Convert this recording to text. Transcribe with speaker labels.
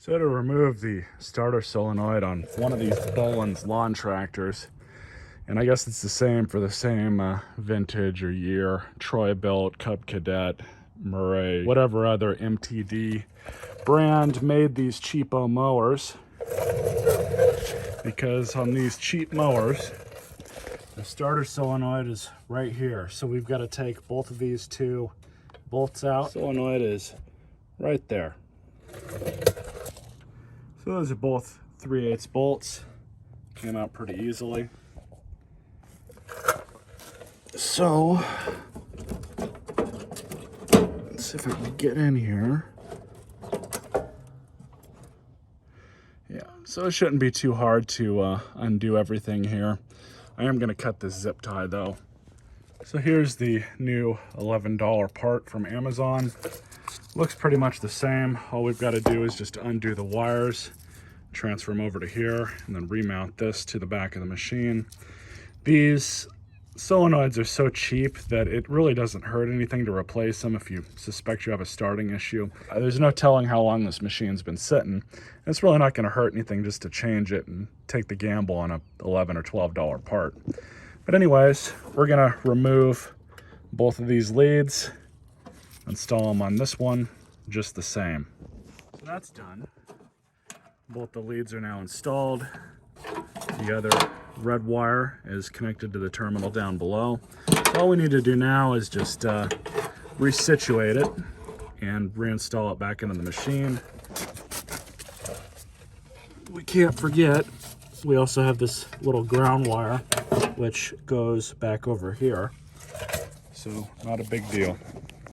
Speaker 1: So to remove the starter solenoid on one of these Bolens lawn tractors, and I guess it's the same for the same vintage or year, Troy-Bilt, Cub Cadet, Murray, whatever other MTD brand made these cheapo mowers, because on these cheap mowers, the starter solenoid is right here. So we've got to take both of these two bolts out. Solenoid is right there. So those are both 3/8 bolts. Came out pretty easily. So, let's see if I can get in here. Yeah, so it shouldn't be too hard to undo everything here. I am going to cut this zip tie though. So here's the new $11 part from Amazon. Looks pretty much the same. All we've got to do is just undo the wires, transfer them over to here, and then remount this to the back of the machine. These solenoids are so cheap that it really doesn't hurt anything to replace them if you suspect you have a starting issue. There's no telling how long this machine's been sitting. It's really not going to hurt anything just to change it and take the gamble on a $11 or $12 part. But anyways, we're going to remove both of these leads, install them on this one just the same. So that's done. Both the leads are now installed. The other red wire is connected to the terminal down below. So all we need to do now is just resituate it and reinstall it back into the machine. We can't forget, we also have this little ground wire which goes back over here. So not a big deal.